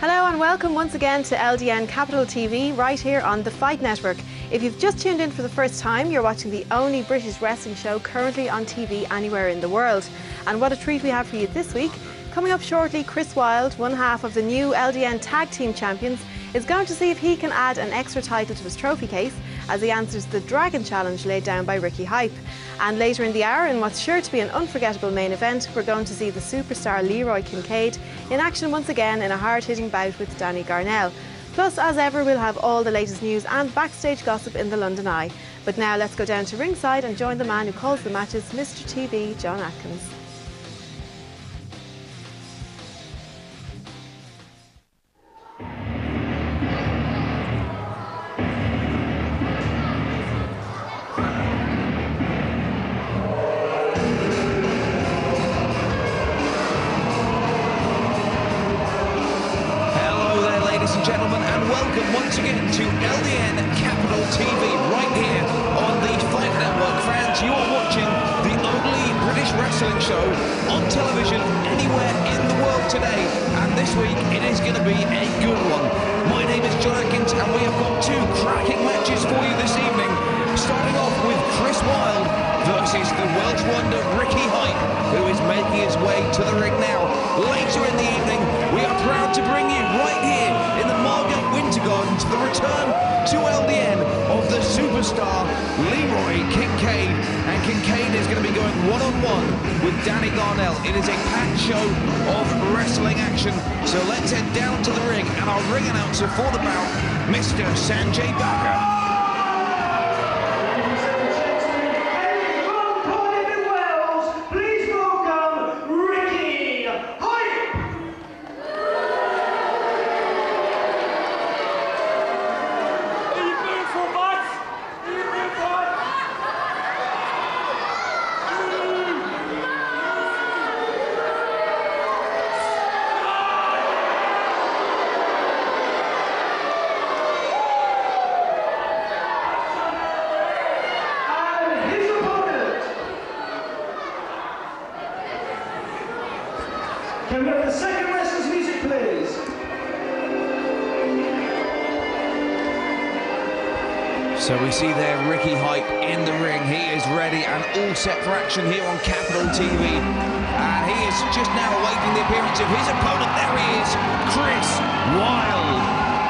Hello and welcome once again to LDN Capital TV right here on the Fight Network. If you've just tuned in for the first time, you're watching the only British wrestling show currently on TV anywhere in the world. And what a treat we have for you this week. Coming up shortly, Chris Wyld, one half of the new LDN Tag Team Champions, is going to see if he can add an extra title to his trophy case as he answers the Dragon Challenge laid down by Ricky Hype. And later in the hour, in what's sure to be an unforgettable main event, we're going to see the superstar Leroy Kincaid in action once again in a hard-hitting bout with Danny Garnell. Plus, as ever, we'll have all the latest news and backstage gossip in the London Eye. But now let's go down to ringside and join the man who calls the matches, Mr. TV, John Atkins. Once again to LDN Capital TV right here on the Fight Network. Fans, you are watching the only British wrestling show on television anywhere in the world today, and this week it is going to be a good one. My name is John Atkins and we have got two cracking matches for you this evening, starting off with Chris Wyld versus the Welsh wonder Ricky Hype, who is making his way to the ring now. Later in the evening, we are proud to bring you right here in the Winter Gardens the return to LDN of the superstar Leroy Kincaid, and Kincaid is going to be going one-on-one with Danny Garnell. It is a packed show of wrestling action, so let's head down to the ring, and our ring announcer for the bout, Mr. Sanjay Baker. Can we have the second wrestler's music, please? So we see there Ricky Hype in the ring. He is ready and all set for action here on Capital TV. And he is just now awaiting the appearance of his opponent. There he is, Chris Wyld.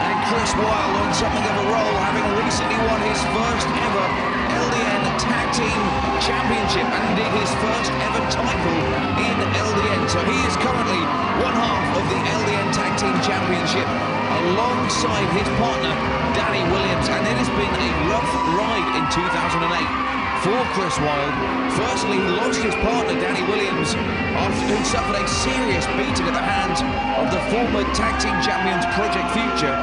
And Chris Wyld on something of a roll, having recently won his first ever LDN Tag Team Championship, and indeed his first ever title in LDN. So he is currently one half of the LDN Tag Team Championship alongside his partner Danny Williams, and it has been a rough ride in 2008 for Chris Wyld. Firstly, he lost his partner Danny Williams after he suffered a serious beating at the hands of the former Tag Team Champions Project Future.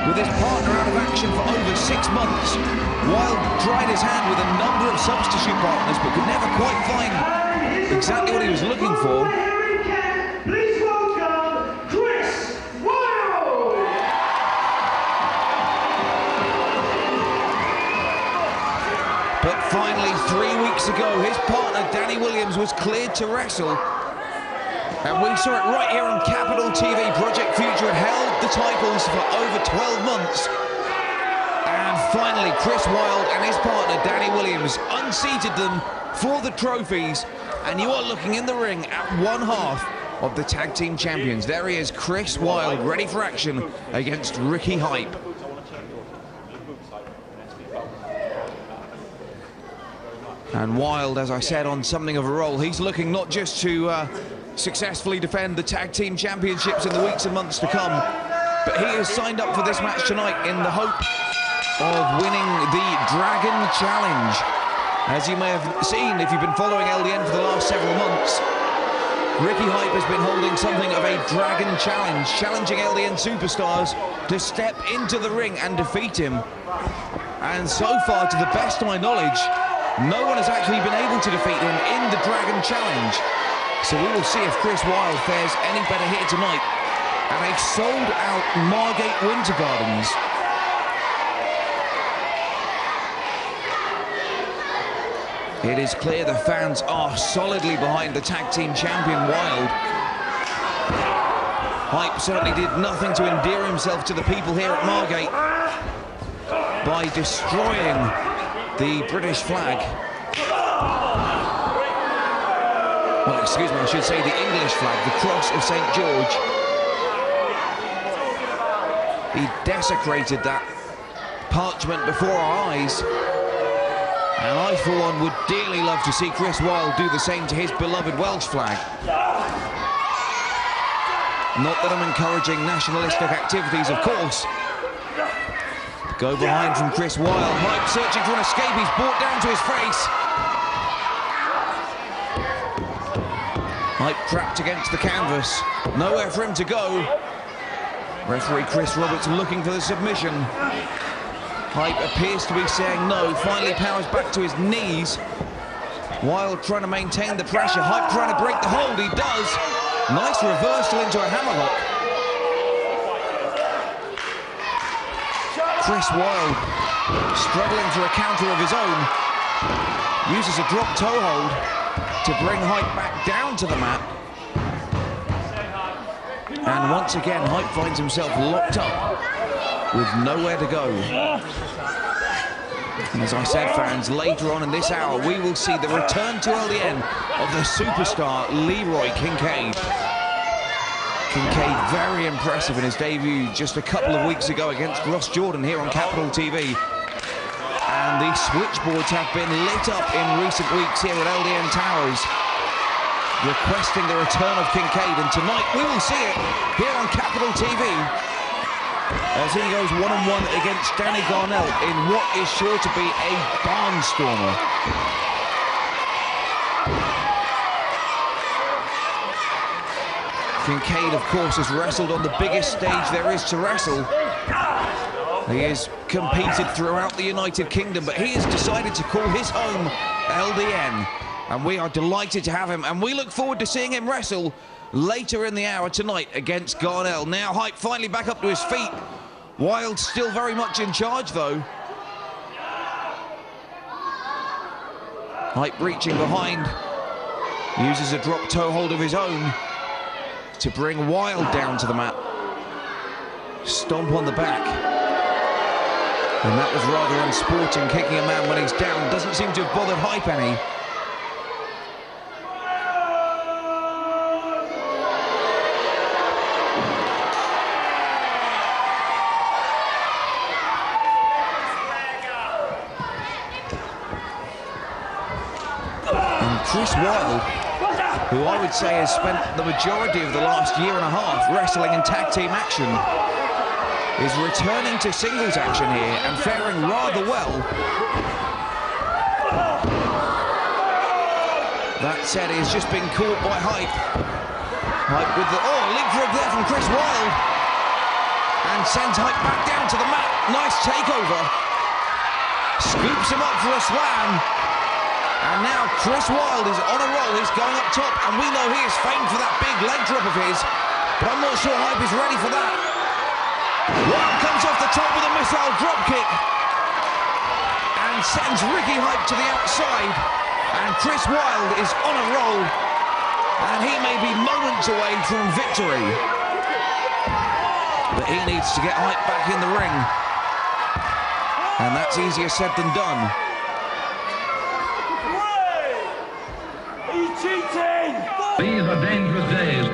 With his partner out of action for over 6 months, Wyld tried his hand with a number of substitute partners but could never quite find exactly what he was looking for. Please welcome Chris Wyld! But finally, 3 weeks ago, his partner Danny Williams was cleared to wrestle. And we saw it right here on Capital TV. Project Future had held the titles for over 12 months. And finally, Chris Wyld and his partner Danny Williams unseated them for the trophies. And you are looking in the ring at one half of the Tag Team Champions. There he is, Chris Wyld, ready for action against Ricky Hype. And Wyld, as I said, on something of a roll. He's looking not just to successfully defend the Tag Team Championships in the weeks and months to come, but he has signed up for this match tonight in the hope of winning the Dragon Challenge. As you may have seen if you've been following LDN for the last several months, Ricky Hype has been holding something of a Dragon Challenge, challenging LDN superstars to step into the ring and defeat him. And so far, to the best of my knowledge, no one has actually been able to defeat him in the Dragon Challenge. So we will see if Chris Wyld fares any better here tonight at a sold-out Margate Winter Gardens. It is clear the fans are solidly behind the tag team champion Wyld. Hype certainly did nothing to endear himself to the people here at Margate by destroying the British flag. Well, excuse me, I should say the English flag, the cross of St. George. He desecrated that parchment before our eyes. And I, for one, would dearly love to see Chris Wyld do the same to his beloved Welsh flag. Not that I'm encouraging nationalistic activities, of course. Go behind from Chris Wyld. Hype searching for an escape. He's brought down to his face. Hype trapped against the canvas. Nowhere for him to go. Referee Chris Roberts looking for the submission. Hype appears to be saying no. Finally powers back to his knees. Wyld trying to maintain the pressure. Hype trying to break the hold. He does. Nice reversal into a hammerlock. Chris Wyld struggling for a counter of his own. Uses a drop toe hold to bring Hype back down to the mat. And once again, Hype finds himself locked up with nowhere to go. And as I said, fans, later on in this hour, we will see the return to LDN of the superstar Leroy Kincaid. Kincaid very impressive in his debut just a couple of weeks ago against Ross Jordan here on Capital TV. And the switchboards have been lit up in recent weeks here at LDN Towers, requesting the return of Kincaid. And tonight we will see it here on Capital TV as he goes one-on-one against Danny Garnell in what is sure to be a barnstormer. Kincaid, of course, has wrestled on the biggest stage there is to wrestle. He has competed throughout the United Kingdom, but he has decided to call his home LDN. And we are delighted to have him, and we look forward to seeing him wrestle later in the hour tonight against Garnell. Now Hype finally back up to his feet. Wyld still very much in charge, though. Hype reaching behind. Uses a drop toe hold of his own to bring Wyld down to the mat. Stomp on the back. And that was rather unsporting, kicking a man when he's down. Doesn't seem to have bothered Hype any. Chris Wyld, who I would say has spent the majority of the last year and a half wrestling in tag team action, is returning to singles action here and faring rather well. That said, he's just been caught by Hype. Hype with the leapfrog there from Chris Wyld, and sends Hype back down to the mat. Nice takeover. Scoops him up for a slam. And now Chris Wyld is on a roll. He's going up top, and we know he is famed for that big leg drop of his, but I'm not sure Hype is ready for that. Wyld comes off the top with a missile drop kick and sends Ricky Hype to the outside, and Chris Wyld is on a roll, and he may be moments away from victory, but he needs to get Hype back in the ring, and that's easier said than done. These are dangerous days.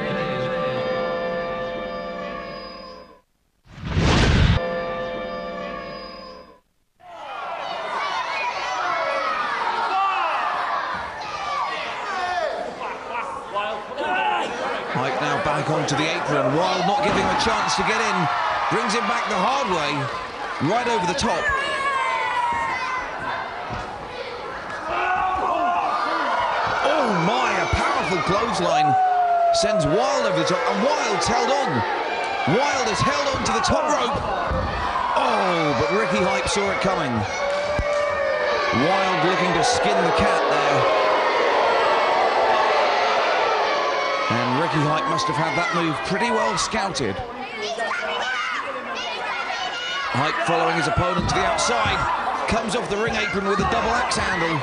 Hype now back onto the apron. Wyld not giving him a chance to get in. Brings him back the hard way. Right over the top. Oh my, a powerful clothesline. Sends Wyld over the top, and Wyld's held on. Wyld is held on to the top rope. Oh, but Ricky Hype saw it coming. Wyld looking to skin the cat there. And Ricky Hype must have had that move pretty well scouted. Hype following his opponent to the outside. Comes off the ring apron with a double axe handle.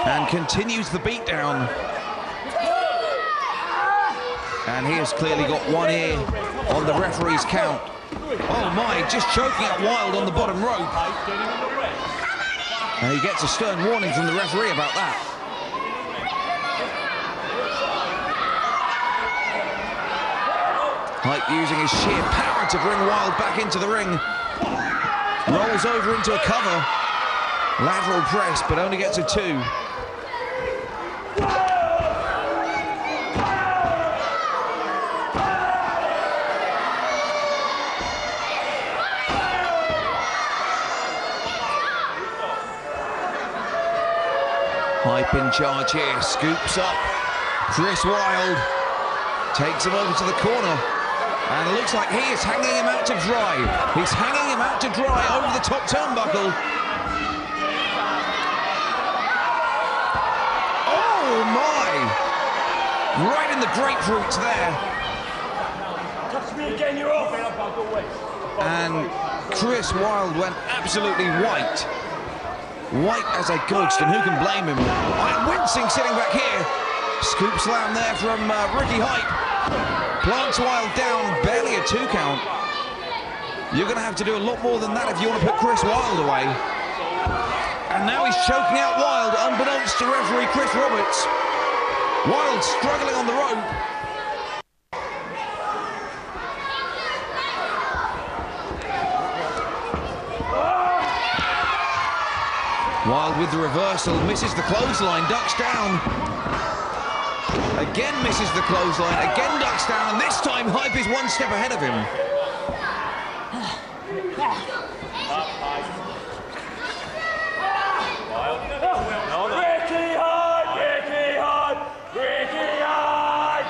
And continues the beatdown. And he has clearly got one ear on the referee's count. Oh my, just choking out Wyld on the bottom rope. And he gets a stern warning from the referee about that. Hype using his sheer power to bring Wyld back into the ring. Rolls over into a cover. Lateral press, but only gets a 2. Hype in charge here, scoops up Chris Wyld, takes him over to the corner, and it looks like he is hanging him out to dry. He's hanging him out to dry over the top turnbuckle. Oh my! Right in the grapefruits there. Touch me again, you're off. And Chris Wyld went absolutely white. White as a ghost, and who can blame him? I'm wincing sitting back here. Scoop slam there from Ricky Hype. Plants Wyld down, barely a 2 count. You're going to have to do a lot more than that if you want to put Chris Wyld away. And now he's choking out Wyld, unbeknownst to referee Chris Roberts. Wyld struggling on the rope. Wyld with the reversal, misses the clothesline, ducks down. Again misses the clothesline, again ducks down, and this time Hype is 1 step ahead of him. Ricky Hyde! Ricky Hyde! Ricky Hyde!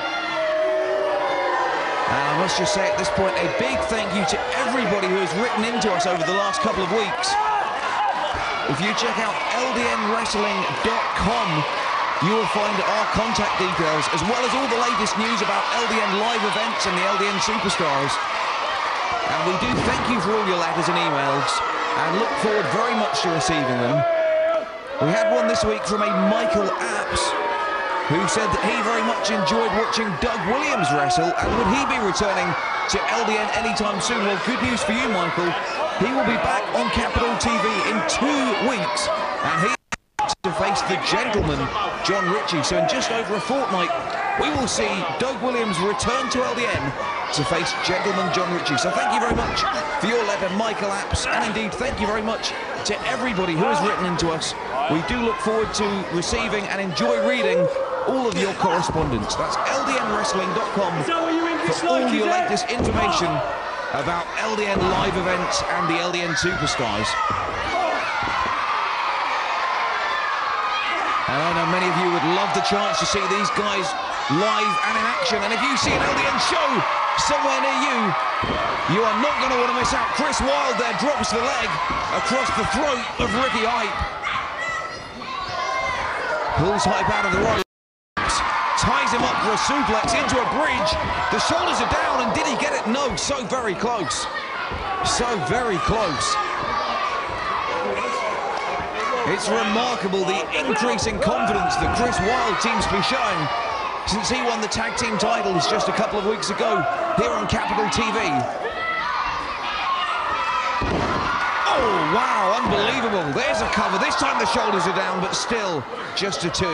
And I must just say at this point, a big thank you to everybody who has written into us over the last couple of weeks. If you check out LDNWrestling.com, you will find our contact details, as well as all the latest news about LDN live events and the LDN superstars. And we do thank you for all your letters and emails, and look forward very much to receiving them. We had one this week from a Michael Apps, who said that he very much enjoyed watching Doug Williams wrestle, and would he be returning to LDN anytime soon? Well, good news for you, Michael. He will be back on Capital TV in 2 weeks, and he to face the gentleman, John Ritchie. So in just over a fortnight, we will see Doug Williams return to LDN to face gentleman John Ritchie. So thank you very much for your letter, Michael Apps, and indeed thank you very much to everybody who has written into us. We do look forward to receiving and enjoy reading all of your correspondence. That's LDNWrestling.com for all your latest information about LDN live events and the LDN superstars. And I know many of you would love the chance to see these guys live and in action. And if you see an LDN show somewhere near you, you are not going to want to miss out. Chris Wyld there drops the leg across the throat of Ricky Hype. Pulls Hype out of the ropes, ties him up for a suplex into a bridge. The shoulders are down, and did he get it? No, so very close. So very close. It's remarkable the increasing confidence that Chris Wyld seems to be showing since he won the tag team titles just a couple of weeks ago here on Capital TV. Oh, wow, unbelievable. There's a cover. This time the shoulders are down, but still just a 2.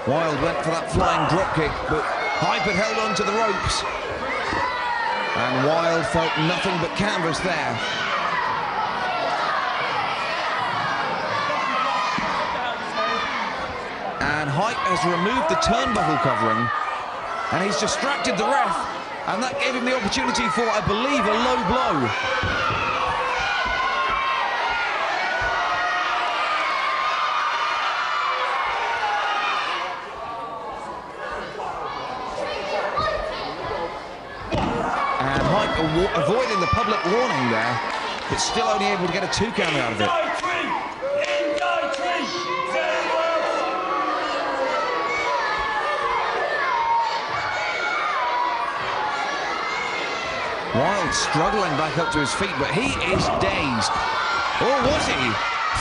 Wyld went for that flying dropkick, but Hype had held on to the ropes. And Wyld felt nothing but canvas there. And Hype has removed the turnbuckle covering, and he's distracted the ref, and that gave him the opportunity for, I believe, a low blow. Avoiding the public warning there, but still only able to get a 2 count out of it. Wyld struggling back up to his feet, but he is dazed. Or was he?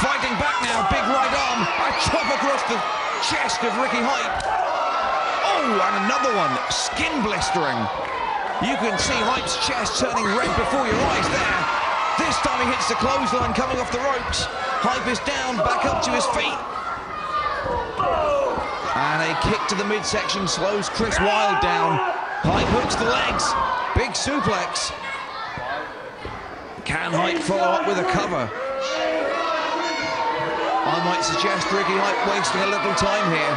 Fighting back now, big right arm, a chop across the chest of Ricky Hype. Oh, and another one, skin blistering. You can see Hype's chest turning red before your eyes there. This time he hits the clothesline coming off the ropes. Hype is down, back up to his feet. And a kick to the midsection slows Chris Wyld down. Hype hooks the legs. Big suplex. Can Hype follow up with a cover? I might suggest Ricky Hype wasting a little time here.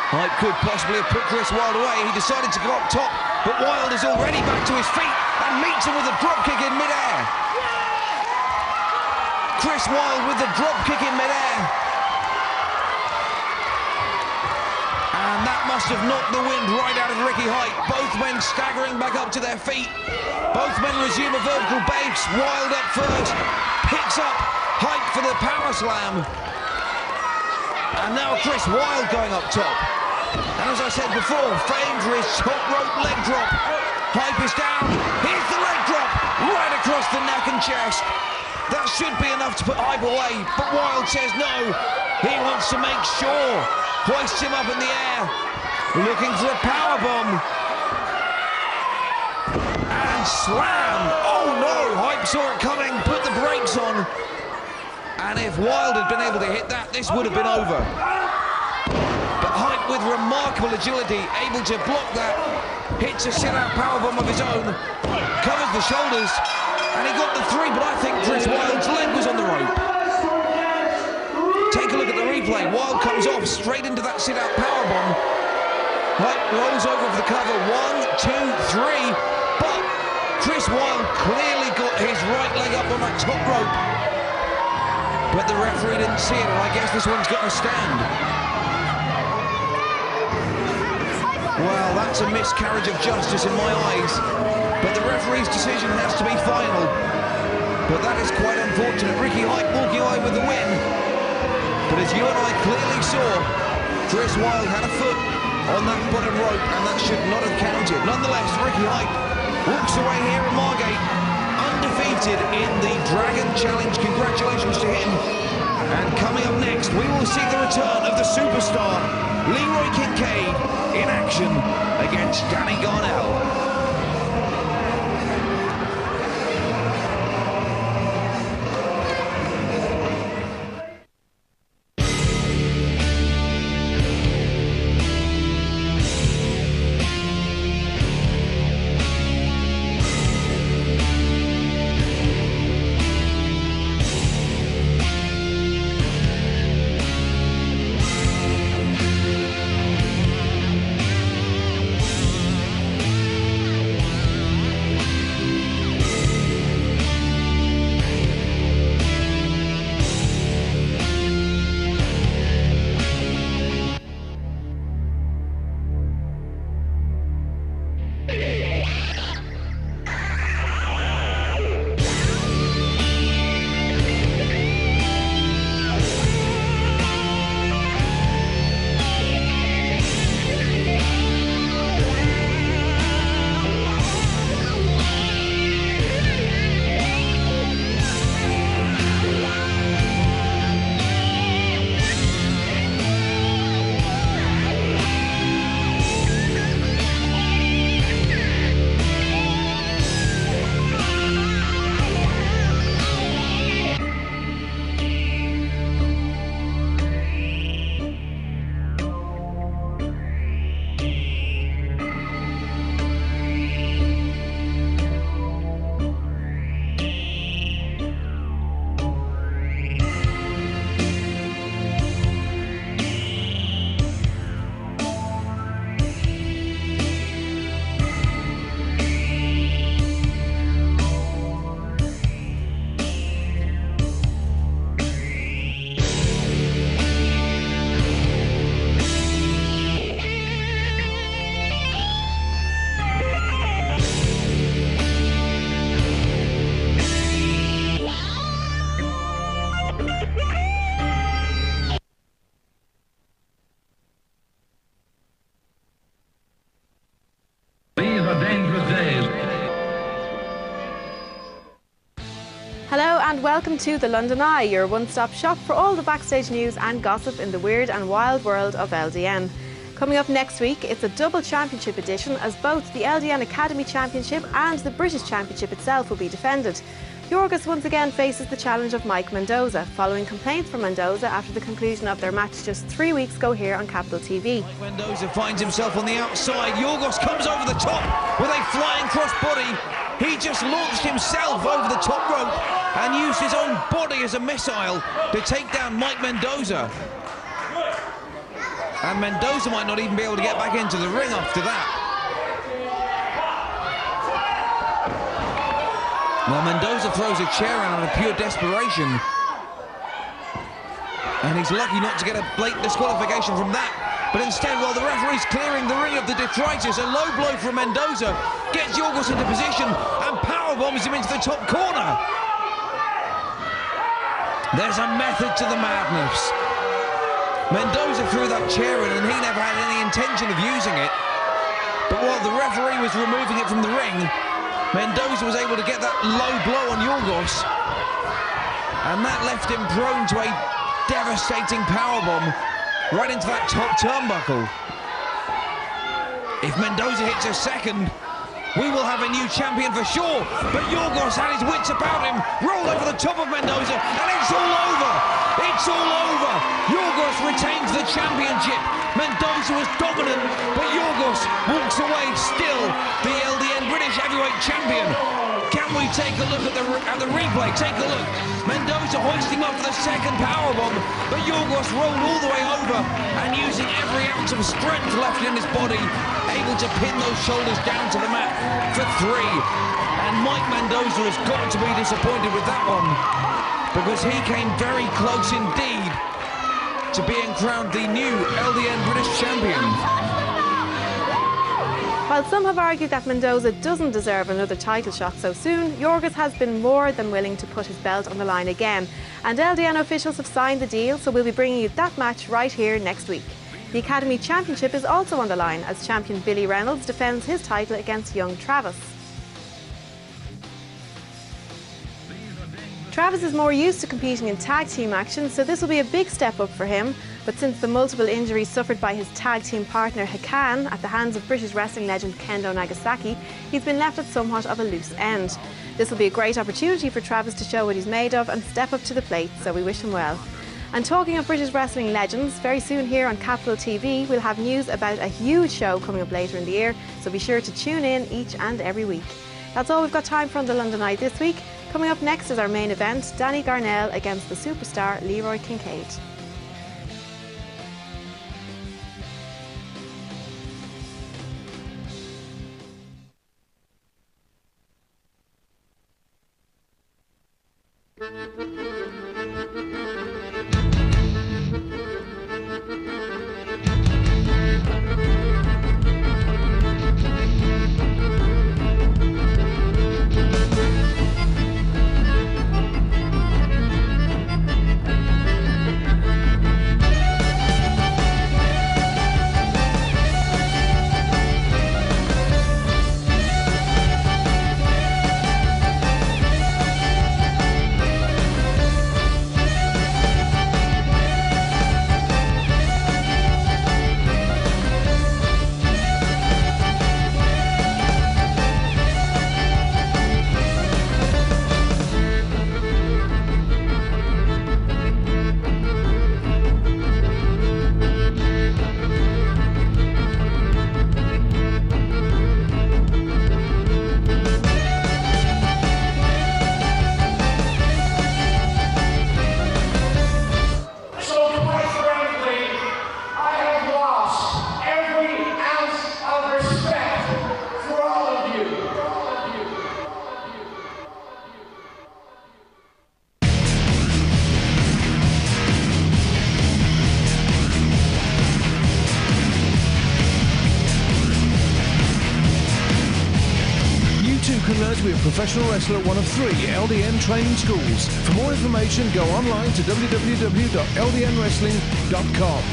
Hype could possibly have put Chris Wyld away. He decided to go up top, but Wyld is already back to his feet and meets him with a drop kick in midair. Chris Wyld with the drop kick in midair. And that must have knocked the wind right out of Ricky Hype. Both men staggering back up to their feet. Both men resume a vertical base. Wyld up first. Picks up Hype for the power slam. And now Chris Wyld going up top. And as I said before, famed for his top rope leg drop. Hype is down. Here's the leg drop. Right across the neck and chest. That should be enough to put Hype away. But Wyld says no. He wants to make sure. Hoists him up in the air, looking for a powerbomb. And slam! Oh no! Hype saw it coming, put the brakes on. And if Wyld had been able to hit that, this would have been over. But Hype, with remarkable agility, able to block that, hits a sit-out powerbomb of his own, covers the shoulders, and he got the three, but I think Chris Wyld's leg was on the rope. Take a look at the replay. Wyld comes off straight into that sit-out powerbomb. Hype rolls over for the cover. 1, 2, 3. But Chris Wyld clearly got his right leg up on that top rope. But the referee didn't see it, and I guess this one's got to stand. Well, that's a miscarriage of justice in my eyes. But the referee's decision has to be final. But that is quite unfortunate. Ricky Hype walking away with the win. But as you and I clearly saw, Chris Wyld had a foot on that bottom rope, and that should not have counted. Nonetheless, Ricky Hype walks away here at Margate, undefeated in the Dragon Challenge. Congratulations to him. And coming up next, we will see the return of the superstar, Leroy Kincaid, in action against Danny Garnell. and welcome to the London Eye, your one-stop shop for all the backstage news and gossip in the weird and wild world of LDN. Coming up next week, it's a double championship edition as both the LDN Academy Championship and the British Championship itself will be defended. Yorgos once again faces the challenge of Mike Mendoza, following complaints from Mendoza after the conclusion of their match just 3 weeks ago here on Capital TV. Mike Mendoza finds himself on the outside. Yorgos comes over the top with a flying crossbody. He just launched himself over the top rope and used his own body as a missile to take down Mike Mendoza. And Mendoza might not even be able to get back into the ring after that. Well, Mendoza throws a chair out of pure desperation. And he's lucky not to get a blatant disqualification from that. But instead, while the referee's clearing the ring of the detritus, a low blow from Mendoza gets Yorgos into position and powerbombs him into the top corner. There's a method to the madness. Mendoza threw that chair in and he never had any intention of using it. But while the referee was removing it from the ring, Mendoza was able to get that low blow on Yorgos, and that left him prone to a devastating powerbomb right into that top turnbuckle. If Mendoza hits a second, we will have a new champion for sure, but Yorgos had his wits about him, rolled over the top of Mendoza, and it's all over! It's all over! Yorgos retains the championship. Mendoza was dominant, but Yorgos walks away still the LDN British Heavyweight Champion. Can we take a look at the replay? Take a look. Mendoza hoisting up for the second powerbomb, but Yorgos rolled all the way over and using every ounce of strength left in his body, able to pin those shoulders down to the mat for 3. And Mike Mendoza has got to be disappointed with that one, because he came very close indeed to being crowned the new LDN British Champion. While some have argued that Mendoza doesn't deserve another title shot so soon, Yorgos has been more than willing to put his belt on the line again. And LDN officials have signed the deal, so we'll be bringing you that match right here next week. The Academy Championship is also on the line as champion Billy Reynolds defends his title against young Travis. Travis is more used to competing in tag team action, so this will be a big step up for him. But since the multiple injuries suffered by his tag team partner Hakan at the hands of British wrestling legend Kendo Nagasaki, he's been left at somewhat of a loose end. This will be a great opportunity for Travis to show what he's made of and step up to the plate, so we wish him well. And talking of British wrestling legends, very soon here on Capital TV we'll have news about a huge show coming up later in the year, so be sure to tune in each and every week. That's all we've got time for on the London Eye this week. Coming up next is our main event, Danny Garnell against the superstar Leroy Kincaid. can learn to be a professional wrestler at one of 3 LDN training schools. For more information, go online to www.ldnwrestling.com.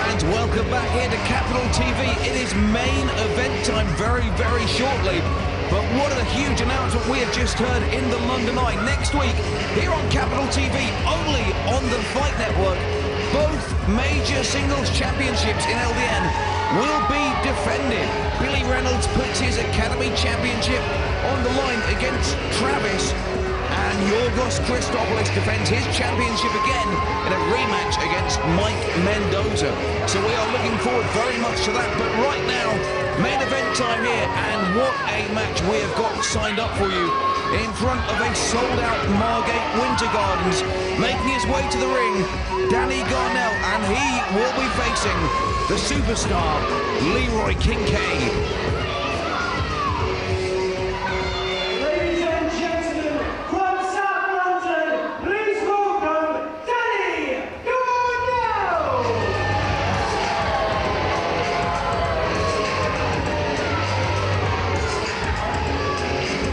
fans, welcome back here to Capital TV. It is main event time very, very shortly. But what a huge announcement we have just heard in the London Eye. Next week, here on Capital TV, only on the Fight Network, both major singles championships in LDN will be defended. Billy Reynolds puts his Academy Championship on the line against Travis. And Yorgos Christopoulos defends his championship again in a rematch against Mike Mendoza. So we are looking forward very much to that. But right now, main event time here, and what a match we have got signed up for you in front of a sold-out Margate Winter Gardens. Making his way to the ring, Danny Garnell, and he will be facing the superstar, Leroy Kincaid.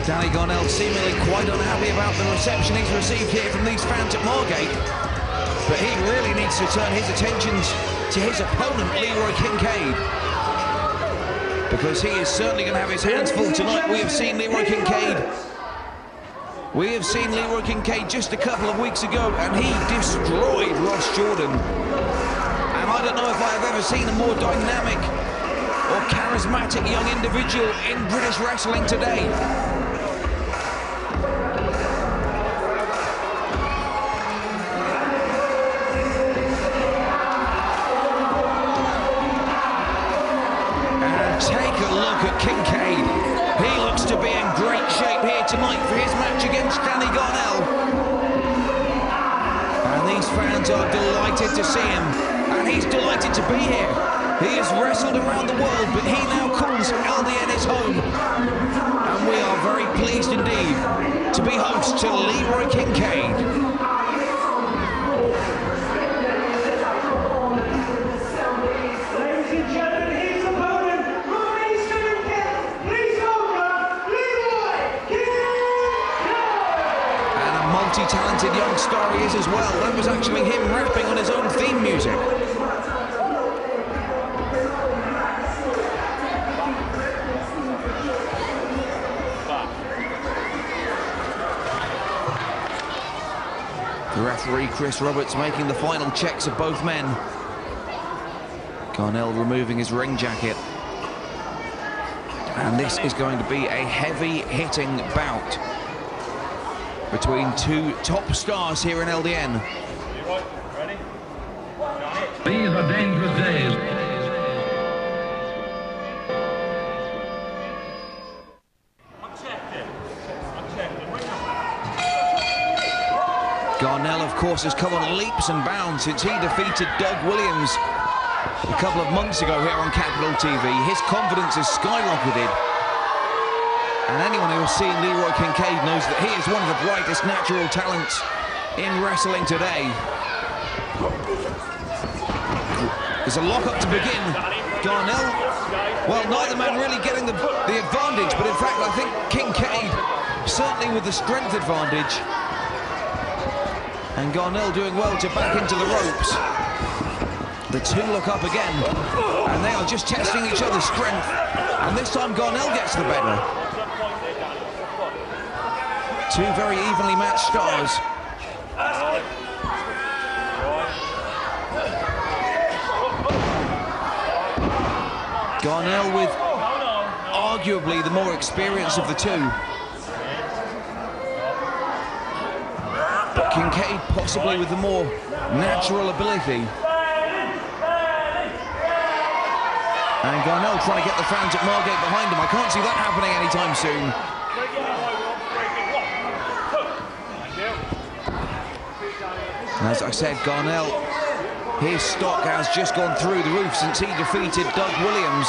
Danny Garnell seemingly quite unhappy about the reception he's received here from these fans at Margate. But he really needs to turn his attentions to his opponent, Leroy Kincaid. Because he is certainly going to have his hands full tonight. We have seen Leroy Kincaid. We have seen Leroy Kincaid just a couple of weeks ago, and he destroyed Ross Jordan. And I don't know if I have ever seen a more dynamic or charismatic young individual in British wrestling today. Take a look at Kincaid. He looks to be in great shape here tonight for his match against Danny Garnell. And these fans are delighted to see him, and he's delighted to be here. He has wrestled around the world, but he now calls LDN his home. And we are very pleased indeed to be host to Leroy Kincaid. Multi-talented young star he is as well. That was actually him rapping on his own theme music. The referee, Chris Roberts, making the final checks of both men. Garnell removing his ring jacket. And this is going to be a heavy-hitting bout between two top stars here in LDN. Ready? These are dangerous days. Garnell, of course, has come on leaps and bounds since he defeated Doug Williams a couple of months ago here on Capital TV. His confidence has skyrocketed. And anyone who has seen Leroy Kincaid knows that he is one of the brightest natural talents in wrestling today. There's a lock-up to begin. Garnell, well, neither man really getting the advantage, but in fact, I think Kincaid certainly with the strength advantage. And Garnell doing well to back into the ropes. The two look up again, and they are just testing each other's strength. And this time, Garnell gets the better. Two very evenly matched stars. Garnell with arguably the more experience of the two. But Kincaid possibly with the more natural ability. And Garnell trying to get the fans at Margate behind him. I can't see that happening anytime soon. As I said, Garnell, his stock has just gone through the roof since he defeated Doug Williams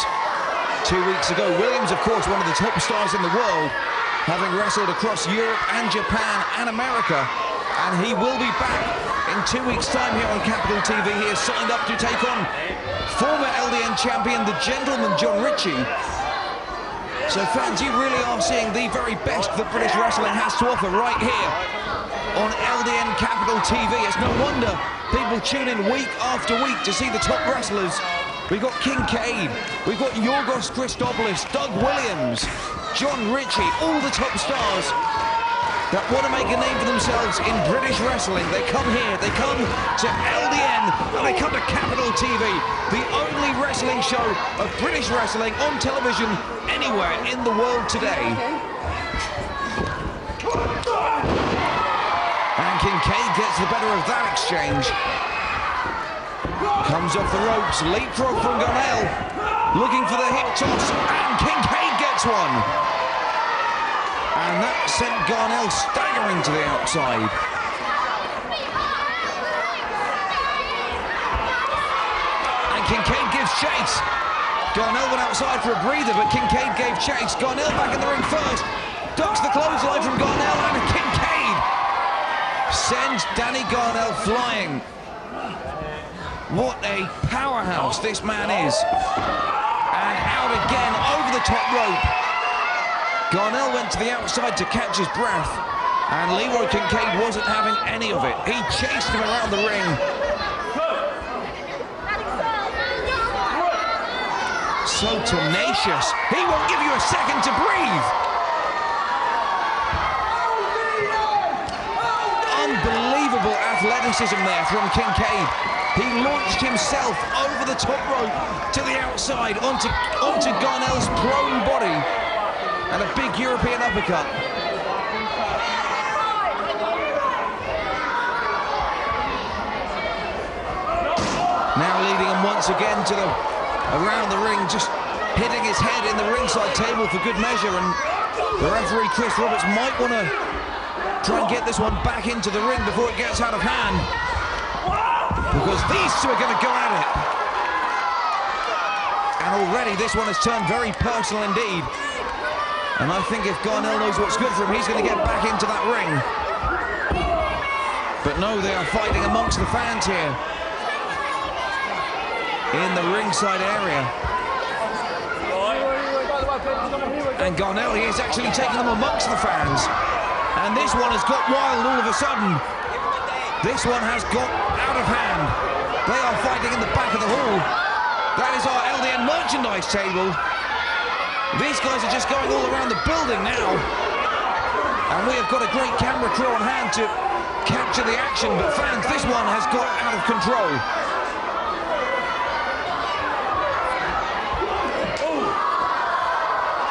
2 weeks ago. Williams, of course, one of the top stars in the world, having wrestled across Europe and Japan and America. And he will be back in 2 weeks' time here on Capital TV. He is signed up to take on former LDN champion, the gentleman John Ritchie. So fans, you really are seeing the very best that British wrestling has to offer right here on LDN Capital TV. It's no wonder people tune in week after week to see the top wrestlers. We've got Kincaid, we've got Yorgos Christopoulos, Doug Williams, John Ritchie, all the top stars that want to make a name for themselves in British wrestling. They come here, they come to LDN, and they come to Capital TV, the only wrestling show of British wrestling on television anywhere in the world today. And Kincaid gets the better of that exchange. Comes off the ropes, leapfrog from Garnell, looking for the hip toss, and Kincaid gets one. And that sent Garnell staggering to the outside. And Kincaid gives chase. Garnell went outside for a breather, but Kincaid gave chase. Garnell back in the ring first. Ducks the clothesline from Garnell, and Kincaid sends Danny Garnell flying. What a powerhouse this man is. And out again over the top rope. Garnell went to the outside to catch his breath, and Leroy Kincaid wasn't having any of it. He chased him around the ring. So tenacious. He won't give you a second to breathe. Unbelievable athleticism there from Kincaid. He launched himself over the top rope to the outside onto Garnell's prone body. And a big European uppercut. Now leading him once again to around the ring, just hitting his head in the ringside table for good measure. And the referee, Chris Roberts, might want to try and get this one back into the ring before it gets out of hand, because these two are going to go at it. And already this one has turned very personal indeed. And I think if Garnell knows what's good for him, he's going to get back into that ring. But no, they are fighting amongst the fans here in the ringside area. And Garnell, he is actually taking them amongst the fans. And this one has got wild all of a sudden. This one has got out of hand. They are fighting in the back of the hall. That is our LDN merchandise table. These guys are just going all around the building now. And we have got a great camera crew on hand to capture the action. But fans, this one has got out of control.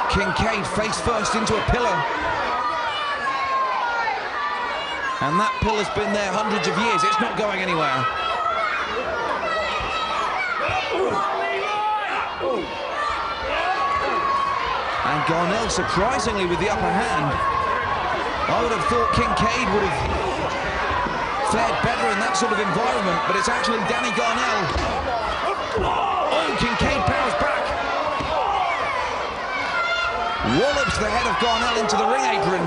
Kincaid face first into a pillar. And that pillar's been there hundreds of years. It's not going anywhere. And Garnell, surprisingly, with the upper hand. I would have thought Kincaid would have fared better in that sort of environment, but it's actually Danny Garnell. Oh, Kincaid powers back. Wallops the head of Garnell into the ring apron.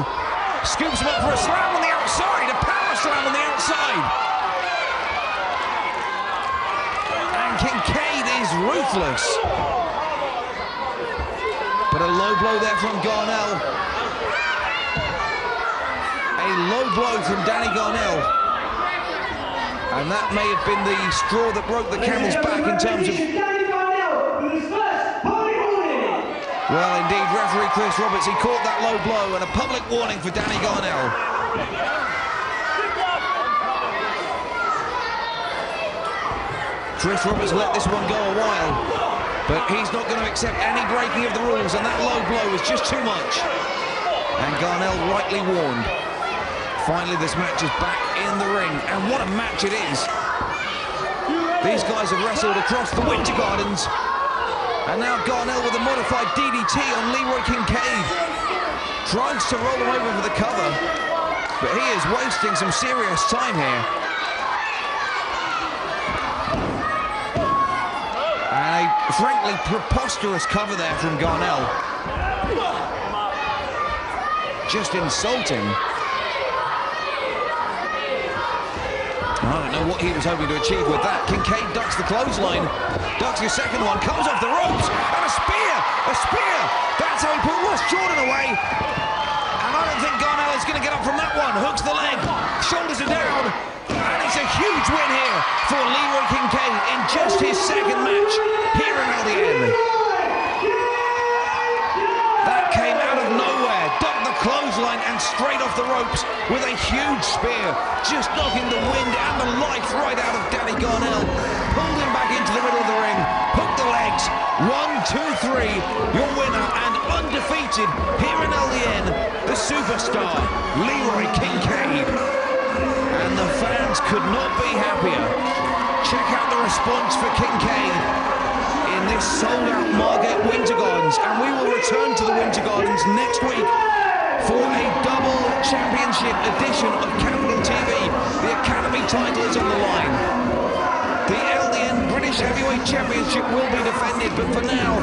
Scoops him up for a slam on the outside, a power slam on the outside. And Kincaid is ruthless. But a low blow there from Garnell. A low blow from Danny Garnell. And that may have been the straw that broke the camel's back in terms of... Well, indeed, referee Chris Roberts, he caught that low blow, and a public warning for Danny Garnell. Chris Roberts let this one go a while, but he's not going to accept any breaking of the rules, and that low blow was just too much. And Garnell rightly warned. Finally, this match is back in the ring, and what a match it is. These guys have wrestled across the Winter Gardens, and now Garnell with a modified DDT on Leroy Kincaid. Tries to roll him over for the cover, but he is wasting some serious time here. And a frankly preposterous cover there from Garnell. Just insulting. I don't know what he was hoping to achieve with that. Kincaid ducks the clothesline, ducks his second one, comes off the ropes, and a spear! A spear! That's how he put Ross Jordan away. And I don't think Garnell is going to get up from that one. Hooks the leg, shoulders are down, and it's a huge win here for Leroy Kincaid in just his second match here in LDN. That came out of nowhere, ducked the clothesline and straight off the ropes with a huge spear, just knocking the wind and the life right out of Danny Garnell. Pulled him back into the middle of the ring, hooked the legs. 1, 2, 3, your winner and undefeated here in LDN, the superstar, Leroy Kincaid. And the fans could not be happier. Check out the response for Kincaid in this sold-out Margate Winter Gardens, and we will return to the Winter Gardens next week for a double championship edition of Capital TV. The Academy title is on the line. The LDN British Heavyweight Championship will be defended, but for now,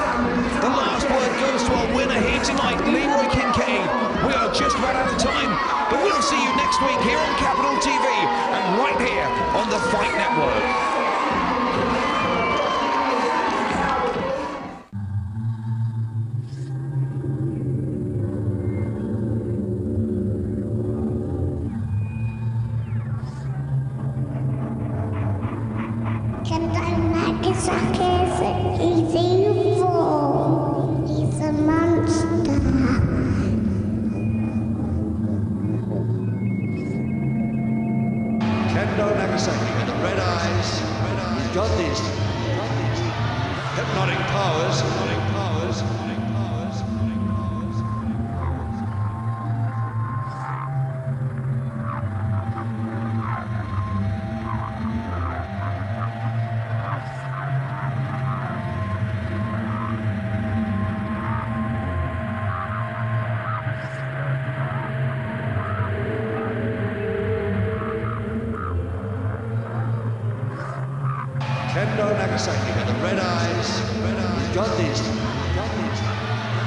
the last word goes to our winner here tonight, Leroy Kincaid. We are just about out of time, but we'll see you next week here on Capital TV and right here on the Fight Network. He's a monster. Kendo Nagasaki with the red eyes. He's got these hypnotic powers. Kendo Nagasaki with the red eyes. He's got these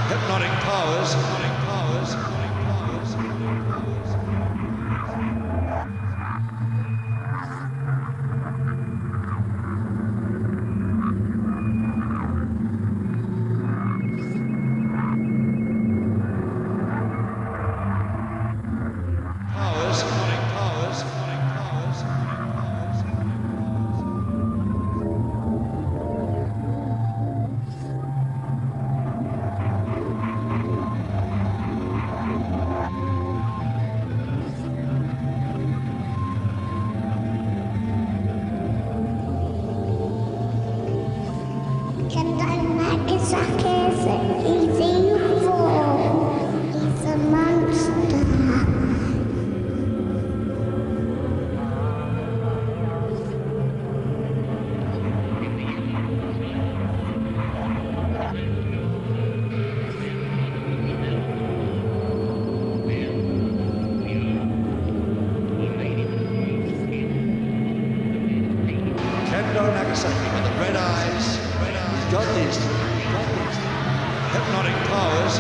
hypnotic powers. He's a monster. Kendo Nagasaki with the red eyes. He's got these hypnotic powers.